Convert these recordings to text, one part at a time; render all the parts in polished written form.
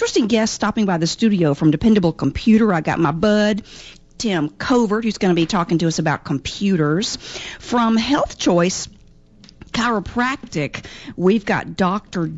Interesting guest stopping by the studio from Dependable Computer. I got my bud, Tim Covert, who's going to be talking to us about computers. From Health Choice Chiropractic, we've got Dr.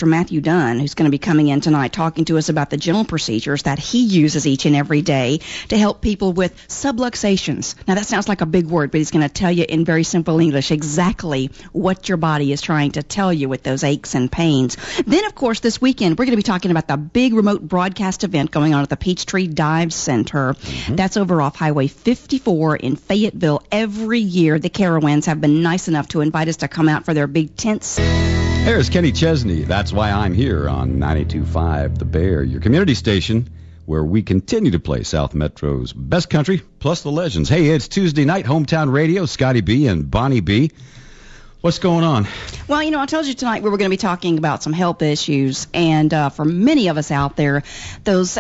Matthew Dunn, who's going to be coming in tonight talking to us about the general procedures that he uses each and every day to help people with subluxations. Now, that sounds like a big word, but he's going to tell you in very simple English exactly what your body is trying to tell you with those aches and pains. Then, of course, this weekend, we're going to be talking about the big remote broadcast event going on at the Peachtree Dive Center. That's over off Highway 54 in Fayetteville. Every year, the Carowinds have been nice enough to invite us to come out for their big tents. There's Kenny Chesney. That's why I'm here on 92.5 The Bear, your community station, where we continue to play South Metro's best country, plus the legends. Hey, it's Tuesday night, Hometown Radio, Scotty B and Bonnie B. What's going on? Well, I told you tonight we were going to be talking about some health issues, and for many of us out there, those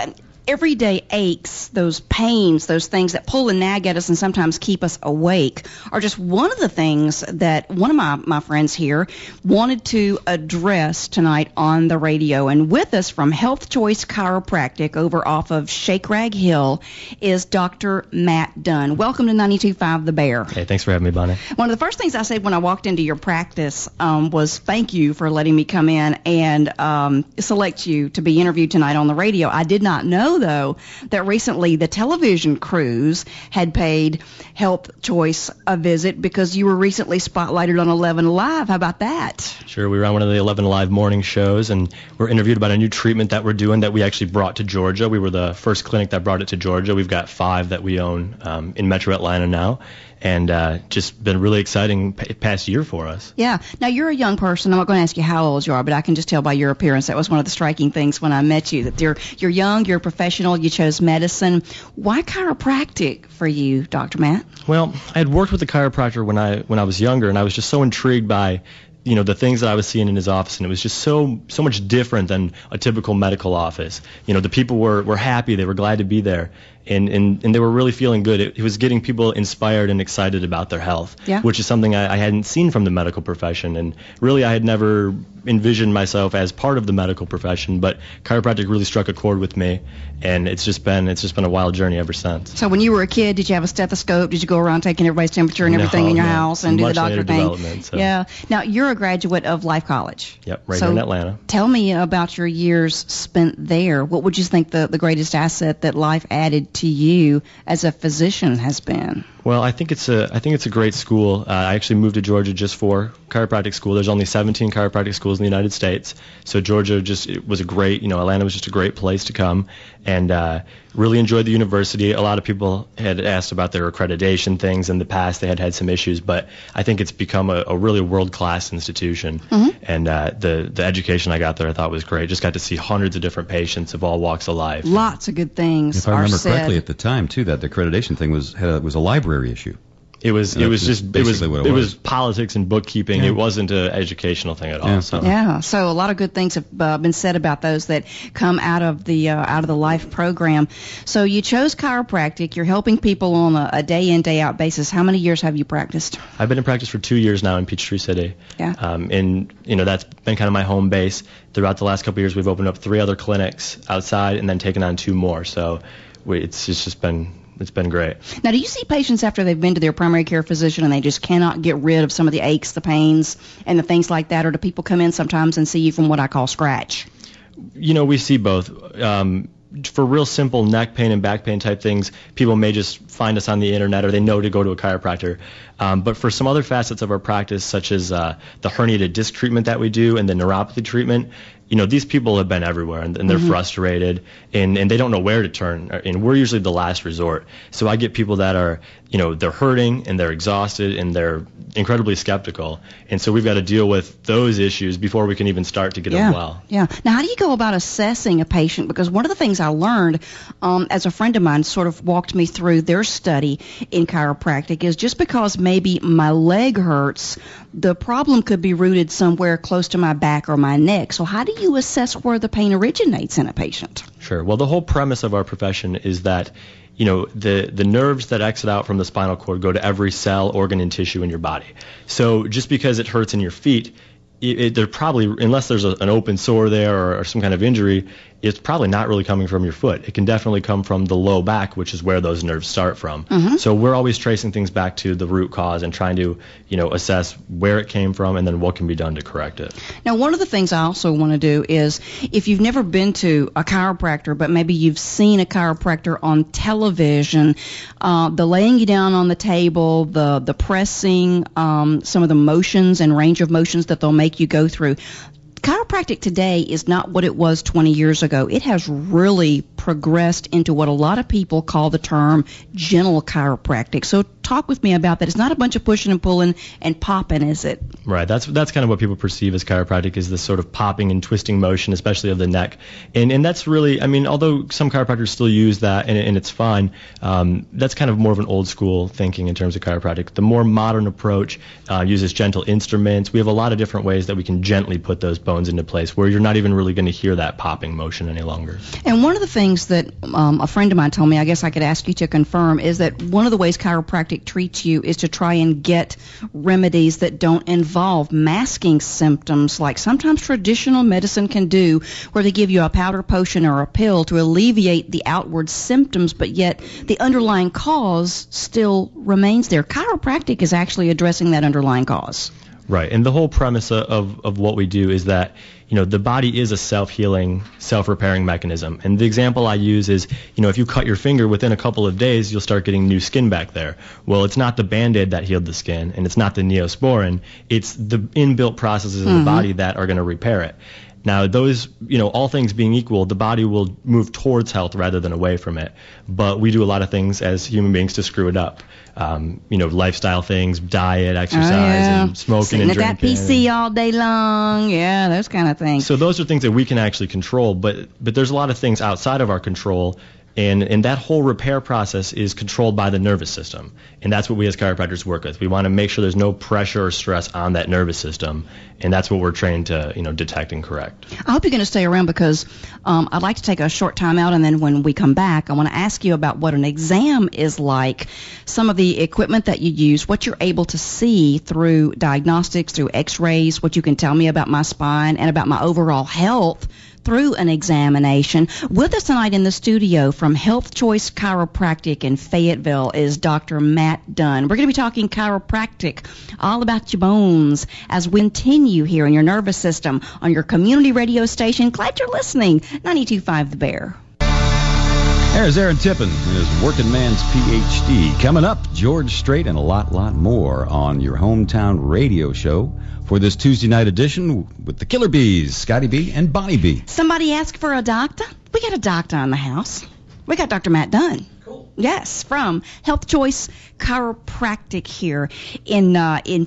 everyday aches, those pains, those things that pull and nag at us and sometimes keep us awake are just one of the things that one of my friends here wanted to address tonight on the radio. And with us from Health Choice Chiropractic over off of Shake Rag Hill is Dr. Matt Dunn. Welcome to 92.5 The Bear. Hey, thanks for having me, Bonnie. One of the first things I said when I walked into your practice was thank you for letting me come in and select you to be interviewed tonight on the radio. I did not know, though, that recently the television crews had paid Health Choice a visit because you were recently spotlighted on 11 Live. How about that? Sure. We were on one of the 11 Live morning shows, and we're interviewed about a new treatment that we're doing that we actually brought to Georgia. We were the first clinic that brought it to Georgia. We've got 5 that we own in Metro Atlanta now. And just been really exciting past year for us. Yeah. Now, you're a young person. I'm not going to ask you how old you are, but I can just tell by your appearance. That was one of the striking things when I met you, that you're young, you're a professional, you chose medicine. Why chiropractic for you, Dr. Matt? Well, I had worked with a chiropractor when I was younger, and I was just so intrigued by the things that I was seeing in his office, and it was just so much different than a typical medical office. The people were happy, they were glad to be there, and they were really feeling good. It was getting people inspired and excited about their health, which is something I hadn't seen from the medical profession, and really I had never envisioned myself as part of the medical profession, but chiropractic really struck a chord with me, and it's just been a wild journey ever since. So when you were a kid, did you have a stethoscope? Did you go around taking everybody's temperature and everything in your house and do the doctor thing? So. Yeah. Now, you're a graduate of Life College. Yep, right here in Atlanta. Tell me about your years spent there. What would you think the greatest asset that Life added to you as a physician has been? Well, I think it's a great school. I actually moved to Georgia just for chiropractic school. There's only 17 chiropractic schools in the United States, so Georgia it was a great, Atlanta was just a great place to come, and really enjoyed the university. A lot of people had asked about their accreditation things in the past. They had some issues, but I think it's become a really world-class institution, and the education I got there I thought was great. Just got to see hundreds of different patients of all walks of life. Lots of good things. If I remember correctly at the time, too, that the accreditation thing was a library issue. It was politics and bookkeeping. It wasn't an educational thing at all. So a lot of good things have been said about those that come out of the Life program. So you chose chiropractic. You're helping people on a day in, day out basis. How many years have you practiced? I've been in practice for 2 years now in Peachtree City. Yeah. And that's been kind of my home base. Throughout the last couple of years, we've opened up 3 other clinics outside and then taken on 2 more. So it's been great. Now, do you see patients after they've been to their primary care physician and they just cannot get rid of some of the aches, the pains, and the things like that? Or do people come in sometimes and see you from what I call scratch? We see both. For real simple neck pain and back pain type things, people may just find us on the internet or they know to go to a chiropractor. But for some other facets of our practice, such as the herniated disc treatment that we do and the neuropathy treatment, these people have been everywhere and they're frustrated and they don't know where to turn, and we're usually the last resort. So I get people that are, they're hurting and they're exhausted and they're incredibly skeptical, and so we've got to deal with those issues before we can even start to get them well. Yeah. Now, how do you go about assessing a patient? Because one of the things I learned as a friend of mine sort of walked me through their study in chiropractic is just because maybe my leg hurts, the problem could be rooted somewhere close to my back or my neck. So how do you assess where the pain originates in a patient? Sure. Well, the whole premise of our profession is that the nerves that exit out from the spinal cord go to every cell, organ, and tissue in your body. So just because it hurts in your feet, they're probably, unless there's an open sore there or some kind of injury, it's probably not really coming from your foot. It can definitely come from the low back, which is where those nerves start from. So we're always tracing things back to the root cause and trying to, assess where it came from and then what can be done to correct it. Now, one of the things I also want to do is, if you've never been to a chiropractor, but maybe you've seen a chiropractor on television, the laying you down on the table, the pressing, some of the motions and range of motions that they'll make you go through. Chiropractic today is not what it was 20 years ago. It has really progressed into what a lot of people call the term gentle chiropractic. So talk with me about that. It's not a bunch of pushing and pulling and popping, is it? Right. That's kind of what people perceive as chiropractic, is this sort of popping and twisting motion, especially of the neck. And that's really, although some chiropractors still use that and it's fine, that's kind of more of an old school thinking in terms of chiropractic. The more modern approach uses gentle instruments. We have a lot of different ways that we can gently put those bones into place where you're not even really going to hear that popping motion any longer. And one of the things that a friend of mine told me, I guess I could ask you to confirm, is that one of the ways chiropractic treats you is to try and get remedies that don't involve masking symptoms like sometimes traditional medicine can do, where they give you a powder potion or a pill to alleviate the outward symptoms, but yet the underlying cause still remains there. Chiropractic is actually addressing that underlying cause. Right, and the whole premise of what we do is that, the body is a self-healing, self-repairing mechanism. And the example I use is, if you cut your finger, within a couple of days, you'll start getting new skin back there. Well, it's not the Band-Aid that healed the skin, and it's not the Neosporin. It's the inbuilt processes in the body that are going to repair it. Now, those, all things being equal, the body will move towards health rather than away from it. But we do a lot of things as human beings to screw it up. Lifestyle things, diet, exercise, and smoking Sitting and at drinking. that PC all day long, those kind of things. So those are things that we can actually control, but there's a lot of things outside of our control. And that whole repair process is controlled by the nervous system. And that's what we as chiropractors work with. We want to make sure there's no pressure or stress on that nervous system. And that's what we're trained to, detect and correct. I hope you're going to stay around because I'd like to take a short time out, and then when we come back, I want to ask you about what an exam is like, some of the equipment that you use, what you're able to see through diagnostics, through x-rays, what you can tell me about my spine and about my overall health through an examination. With us tonight in the studio from Health Choice Chiropractic in Fayetteville is Dr. Matt Dunn. We're going to be talking chiropractic, all about your bones, as we continue here in your nervous system on your community radio station. Glad you're listening. 92.5 The Bear. There's Aaron Tippin and his Working Man's PhD. Coming up, George Strait and a lot more on your hometown radio show for this Tuesday night edition with the Killer Bees, Scotty B and Bonnie B. Somebody asked for a doctor? We got a doctor in the house. We got Dr. Matt Dunn. Cool. Yes, from Health Choice Chiropractic here in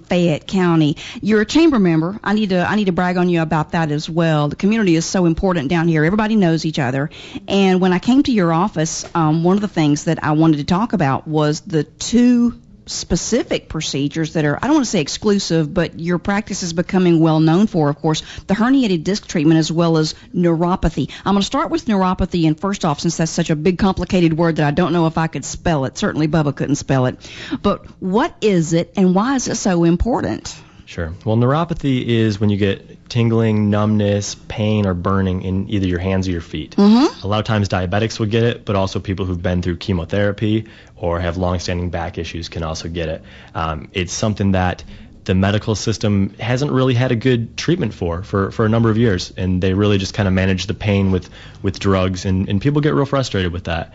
Fayette County. You're a chamber member. I need to brag on you about that as well. The community is so important down here. Everybody knows each other. And when I came to your office, one of the things that I wanted to talk about was the two specific procedures that are, I don't want to say exclusive, but your practice is becoming well known for, of course, the herniated disc treatment as well as neuropathy. I'm going to start with neuropathy, and first off, since that's such a big complicated word that I don't know if I could spell it, certainly Bubba couldn't spell it, but what is it and why is it so important? Sure. Well, neuropathy is when you get tingling, numbness, pain, or burning in either your hands or your feet. A lot of times diabetics will get it, but also people who've been through chemotherapy or have long-standing back issues can also get it. It's something that the medical system hasn't really had a good treatment for a number of years, and they really just kind of manage the pain with drugs, and people get real frustrated with that.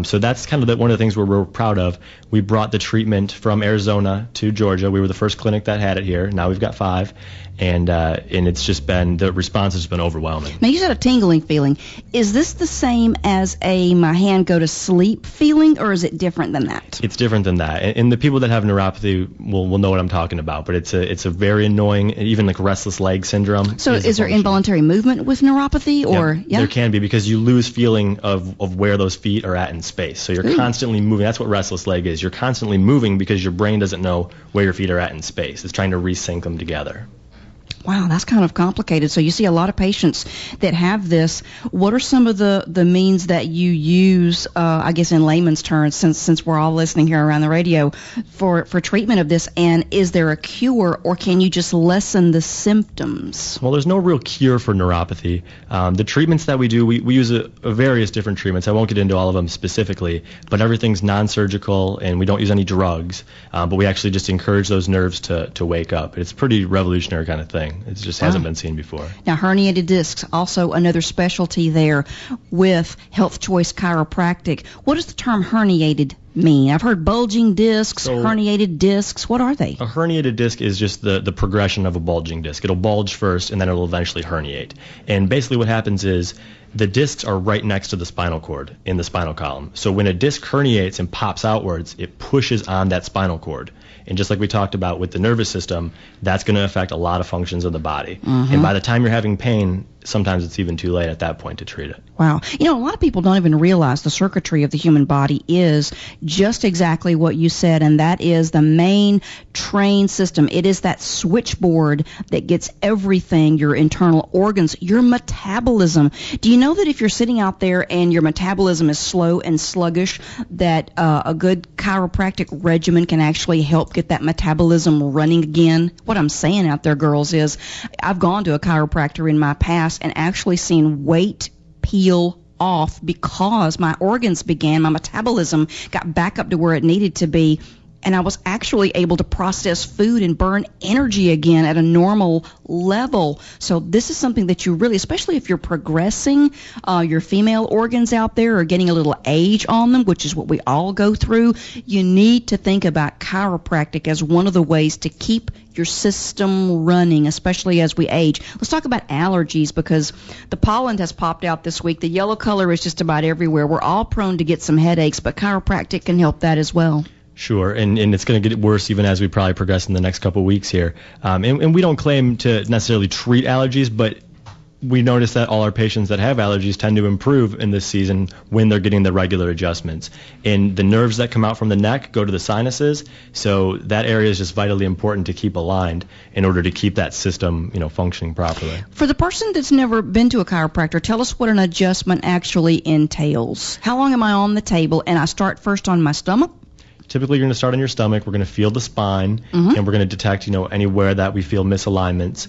So that's kind of one of the things we're real proud of. We brought the treatment from Arizona to Georgia. We were the first clinic that had it here. Now we've got 5, and it's just been, the response has been overwhelming. Now you said a tingling feeling. Is this the same as a my hand go to sleep feeling, or is it different than that? It's different than that, and the people that have neuropathy will know what I'm talking about. But it's a very annoying, even like restless leg syndrome. So is there involuntary movement with neuropathy, or There can be, because you lose feeling of where those feet are at in space. So you're constantly moving. That's what restless leg is. You're constantly moving because your brain doesn't know where your feet are at in space. It's trying to resync them together. Wow, that's kind of complicated. So you see a lot of patients that have this. What are some of the means that you use, I guess in layman's terms, since we're all listening here around the radio, for treatment of this? And is there a cure, or can you just lessen the symptoms? Well, there's no real cure for neuropathy. The treatments that we do, we use a various different treatments. I won't get into all of them specifically, but everything's non-surgical, and we don't use any drugs. But we actually just encourage those nerves to wake up. It's a pretty revolutionary kind of thing. It just hasn't been seen before. Now, herniated discs, also another specialty there with Health Choice Chiropractic. What does the term herniated mean? I've heard bulging discs, herniated discs. What are they? A herniated disc is just the progression of a bulging disc. It'll bulge first, and then it'll eventually herniate. And basically what happens is the discs are right next to the spinal cord in the spinal column. So when a disc herniates and pops outwards, it pushes on that spinal cord. And just like we talked about with the nervous system, that's going to affect a lot of functions of the body. And by the time you're having pain, sometimes it's even too late at that point to treat it. Wow. You know, a lot of people don't even realize the circuitry of the human body is just exactly what you said, and that is the main train system. It is that switchboard that gets everything, your internal organs, your metabolism. Do you know that if you're sitting out there and your metabolism is slow and sluggish, that a good chiropractic regimen can actually help get that metabolism running again? What I'm saying out there, girls, is I've gone to a chiropractor in my past and actually seen weight peel off because my organs my metabolism got back up to where it needed to be, and I was actually able to process food and burn energy again at a normal level. So this is something that you really, especially if you're progressing, your female organs out there are getting a little age on them, which is what we all go through, you need to think about chiropractic as one of the ways to keep your system running, especially as we age. Let's talk about allergies, because the pollen has popped out this week. The yellow color is just about everywhere. We're all prone to get some headaches, but chiropractic can help that as well. Sure, and it's going to get worse even as we probably progress in the next couple of weeks here. And we don't claim to necessarily treat allergies, but we notice that all our patients that have allergies tend to improve in this season when they're getting the regular adjustments. And the nerves that come out from the neck go to the sinuses, so that area is just vitally important to keep aligned in order to keep that system, functioning properly. For the person that's never been to a chiropractor, tell us what an adjustment actually entails. How long am I on the table? And I start first on my stomach? Typically, you're going to start on your stomach. We're going to feel the spine, and we're going to detect, anywhere that we feel misalignments.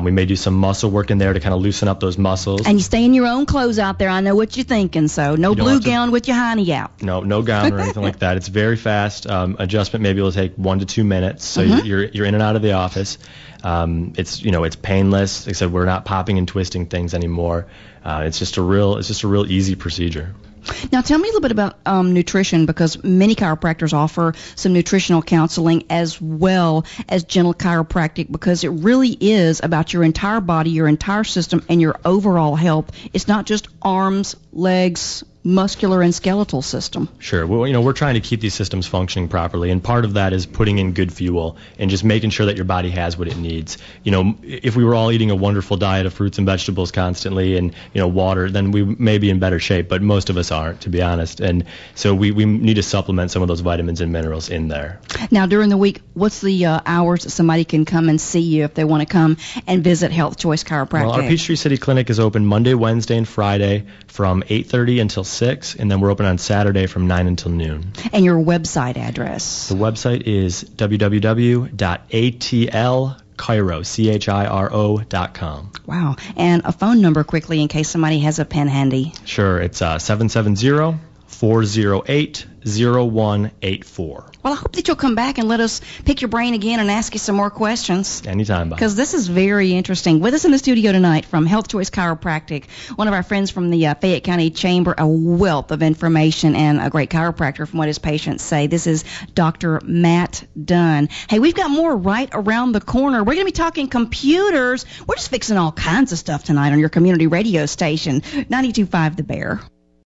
We may do some muscle work in there to kind of loosen up those muscles. And you stay in your own clothes out there. I know what you're thinking, so no blue gown with your hiney out. No gown or anything like that. It's very fast. Adjustment maybe will take 1 to 2 minutes, so you're in and out of the office. It's painless. Like I said, we're not popping and twisting things anymore. It's just a real easy procedure. Now, tell me a little bit about nutrition, because many chiropractors offer some nutritional counseling as well as gentle chiropractic, because it really is about your entire body, your entire system, and your overall health. It's not just arms, legs, muscular and skeletal system. Sure. Well, we're trying to keep these systems functioning properly, and part of that is putting in good fuel and just making sure that your body has what it needs. If we were all eating a wonderful diet of fruits and vegetables constantly and, water, then we may be in better shape, but most of us aren't, to be honest. And so we need to supplement some of those vitamins and minerals in there. Now, during the week, what's the hours that somebody can come and see you if they want to come and visit Health Choice Chiropractic? Well, our Peachtree City Clinic is open Monday, Wednesday, and Friday from 8:30 until 6, and then we're open on Saturday from 9 until noon. And your website address? The website is www.atlchiro.com. Wow. And a phone number quickly in case somebody has a pen handy. Sure. It's 770-408-0184. Well, I hope that you'll come back and let us pick your brain again and ask you some more questions. Anytime, Bob. Because this is very interesting. With us in the studio tonight from Health Choice Chiropractic, one of our friends from the Fayette County Chamber, a wealth of information and a great chiropractor from what his patients say. This is Dr. Matt Dunn. Hey, we've got more right around the corner. We're going to be talking computers. We're just fixing all kinds of stuff tonight on your community radio station, 92.5 The Bear.